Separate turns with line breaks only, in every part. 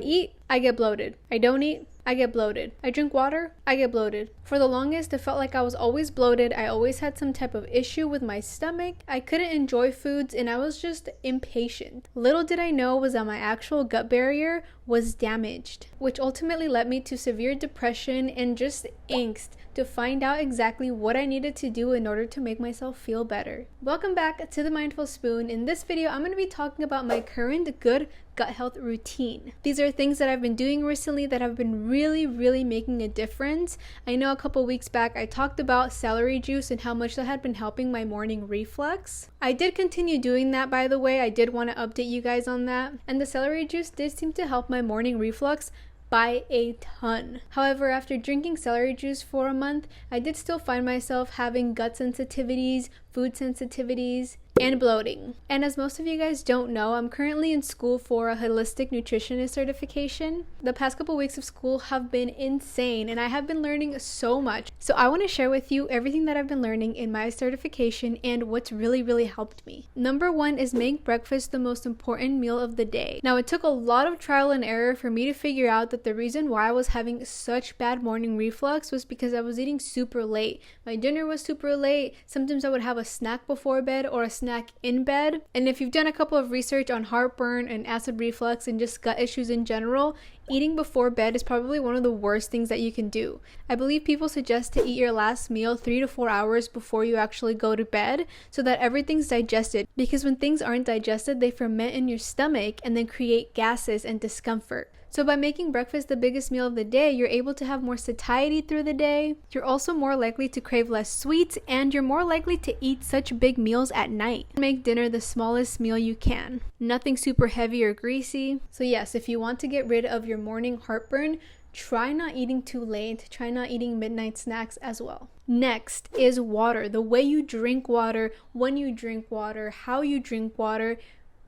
eat, I get bloated. I don't eat, I get bloated. I drink water, I get bloated. For the longest, it felt like I was always bloated. I always had some type of issue with my stomach. I couldn't enjoy foods and I was just impatient. Little did I know was that my actual gut barrier was damaged, which ultimately led me to severe depression and just angst to find out exactly what I needed to do in order to make myself feel better. Welcome back to the Mindful Spoon. In this video, I'm going to be talking about my current good gut health routine. These are things that I've been doing recently that have been really making a difference. I know a couple weeks back I talked about celery juice and how much that had been helping my morning reflux. I did continue doing that, by the way. I did want to update you guys on that. And the celery juice did seem to help my morning reflux by a ton. However, after drinking celery juice for a month, I did still find myself having gut sensitivities, food sensitivities, and bloating. And as most of you guys don't know, I'm currently in school for a holistic nutritionist certification. The past couple weeks of school have been insane and I have been learning so much. So I want to share with you everything that I've been learning in my certification and what's really helped me. Number one is make breakfast the most important meal of the day. Now, it took a lot of trial and error for me to figure out that the reason why I was having such bad morning reflux was because I was eating super late. My dinner was super late. Sometimes I would have a snack before bed or a snack in bed. And if you've done a couple of research on heartburn and acid reflux and just gut issues in general, eating before bed is probably one of the worst things that you can do. I believe people suggest to eat your last meal 3 to 4 hours before you actually go to bed so that everything's digested, because when things aren't digested, they ferment in your stomach and then create gases and discomfort. So by making breakfast the biggest meal of the day, you're able to have more satiety through the day. You're also more likely to crave less sweets, and you're more likely to eat such big meals at night. Make dinner the smallest meal you can. Nothing super heavy or greasy. So yes, if you want to get rid of your morning heartburn, try not eating too late. Try not eating midnight snacks as well. Next is water. The way you drink water, when you drink water, how you drink water,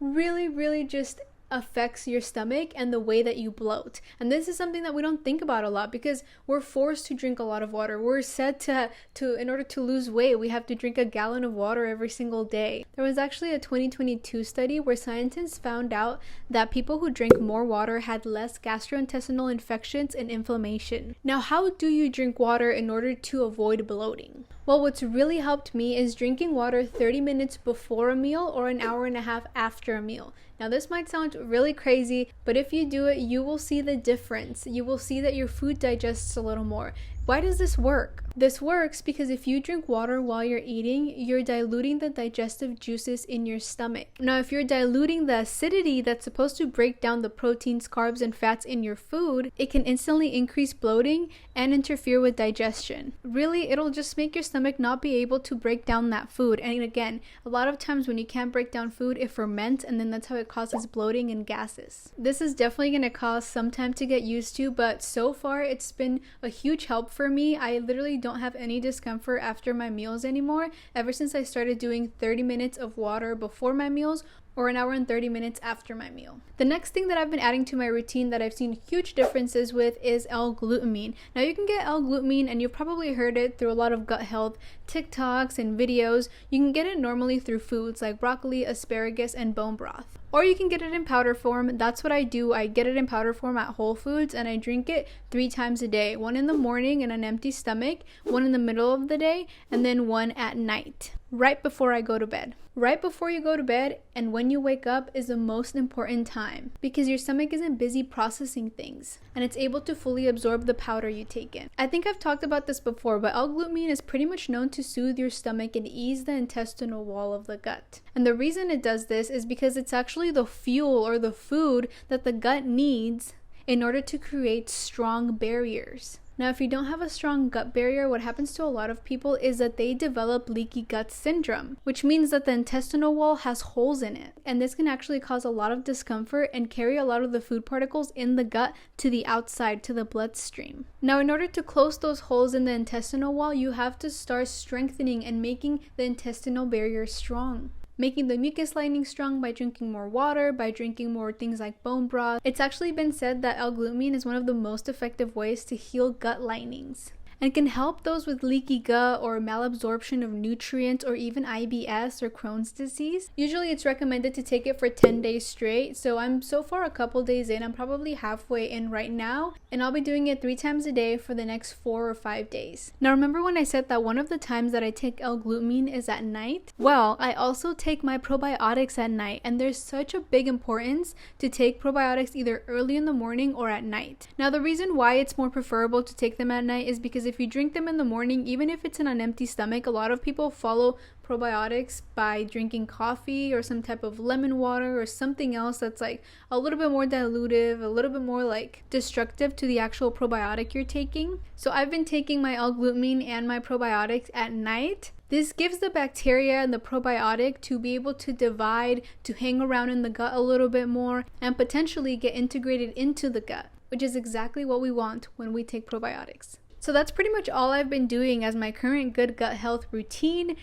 really just affects your stomach and the way that you bloat. And this is something that we don't think about a lot because we're forced to drink a lot of water. We're said to in order to lose weight, we have to drink a gallon of water every single day. There was actually a 2022 study where scientists found out that people who drank more water had less gastrointestinal infections and inflammation. Now, how do you drink water in order to avoid bloating? Well, what's really helped me is drinking water 30 minutes before a meal or an hour and a half after a meal. Now, this might sound really crazy, but if you do it, you will see the difference. You will see that your food digests a little more. Why does this work? This works because if you drink water while you're eating, you're diluting the digestive juices in your stomach. Now, if you're diluting the acidity that's supposed to break down the proteins, carbs, and fats in your food, it can instantly increase bloating and interfere with digestion. Really, it'll just make your stomach not be able to break down that food. And again, a lot of times when you can't break down food, it ferments, and then that's how it causes bloating and gases. This is definitely going to cause some time to get used to, but so far it's been a huge help for me. I literally don't have any discomfort after my meals anymore ever since I started doing 30 minutes of water before my meals or an hour and 30 minutes after my meal. The next thing that I've been adding to my routine that I've seen huge differences with is l-glutamine. Now, you can get l-glutamine, and you've probably heard it through a lot of gut health TikToks and videos. You can get it normally through foods like broccoli, asparagus, and bone broth. Or you can get it in powder form. That's what I do. I get it in powder form at Whole Foods and I drink it 3 times a day. One in the morning in an empty stomach, one in the middle of the day, and then one at night, right before I go to bed. Right before you go to bed and when you wake up is the most important time because your stomach isn't busy processing things and it's able to fully absorb the powder you take in. I think I've talked about this before, but L-glutamine is pretty much known to soothe your stomach and ease the intestinal wall of the gut. And the reason it does this is because it's actually the fuel or the food that the gut needs in order to create strong barriers. Now, if you don't have a strong gut barrier, what happens to a lot of people is that they develop leaky gut syndrome, which means that the intestinal wall has holes in it. And this can actually cause a lot of discomfort and carry a lot of the food particles in the gut to the outside, to the bloodstream. Now, in order to close those holes in the intestinal wall, you have to start strengthening and making the intestinal barrier strong. Making the mucus lining strong by drinking more water, by drinking more things like bone broth. It's actually been said that L-glutamine is one of the most effective ways to heal gut linings. and can help those with leaky gut or malabsorption of nutrients or even IBS or Crohn's disease. Usually it's recommended to take it for 10 days straight, so I'm so far a couple days in. I'm probably halfway in right now, and I'll be doing it 3 times a day for the next 4 or 5 days. Now remember when I said that one of the times that I take L-glutamine is at night? Well, I also take my probiotics at night, and there's such a big importance to take probiotics either early in the morning or at night. Now the reason why it's more preferable to take them at night is because if you drink them in the morning, even if it's in an empty stomach, a lot of people follow probiotics by drinking coffee or some type of lemon water or something else that's like a little bit more dilutive, a little bit more like destructive to the actual probiotic you're taking. So I've been taking my L-glutamine and my probiotics at night. This gives the bacteria and the probiotic to be able to divide, to hang around in the gut a little bit more, and potentially get integrated into the gut, which is exactly what we want when we take probiotics. So that's pretty much all I've been doing as my current good gut health routine.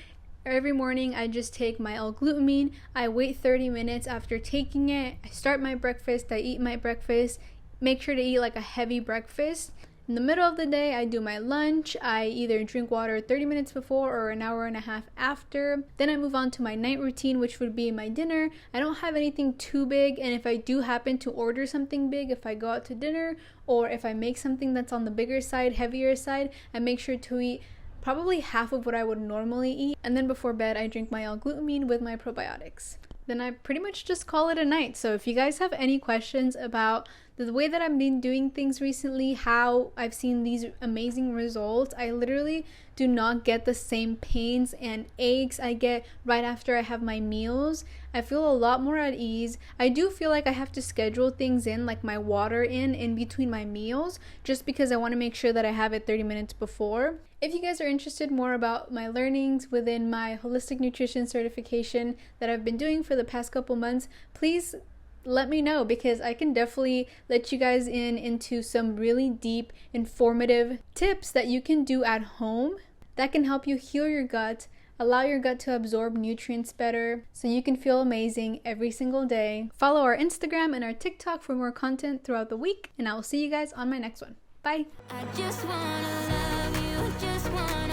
Every morning I just take my L-glutamine, I wait 30 minutes after taking it, I start my breakfast, I eat my breakfast, make sure to eat like a heavy breakfast. In the middle of the day, I do my lunch. I either drink water 30 minutes before or an hour and a half after. Then I move on to my night routine, which would be my dinner. I don't have anything too big, and if I do happen to order something big, if I go out to dinner or if I make something that's on the bigger side, heavier side, I make sure to eat probably half of what I would normally eat. And then before bed, I drink my L-glutamine with my probiotics. Then I pretty much just call it a night. So if you guys have any questions about the way that I've been doing things recently, how I've seen these amazing results, I literally do not get the same pains and aches I get right after I have my meals. I feel a lot more at ease. I do feel like I have to schedule things in, like my water in between my meals, just because I want to make sure that I have it 30 minutes before. If you guys are interested more about my learnings within my holistic nutrition certification that I've been doing for the past couple months, please let me know, because I can definitely let you guys into some really deep, informative tips that you can do at home that can help you heal your gut, allow your gut to absorb nutrients better so you can feel amazing every single day. Follow our Instagram and our TikTok for more content throughout the week, and I will see you guys on my next one. Bye! I just wanna love you, just wanna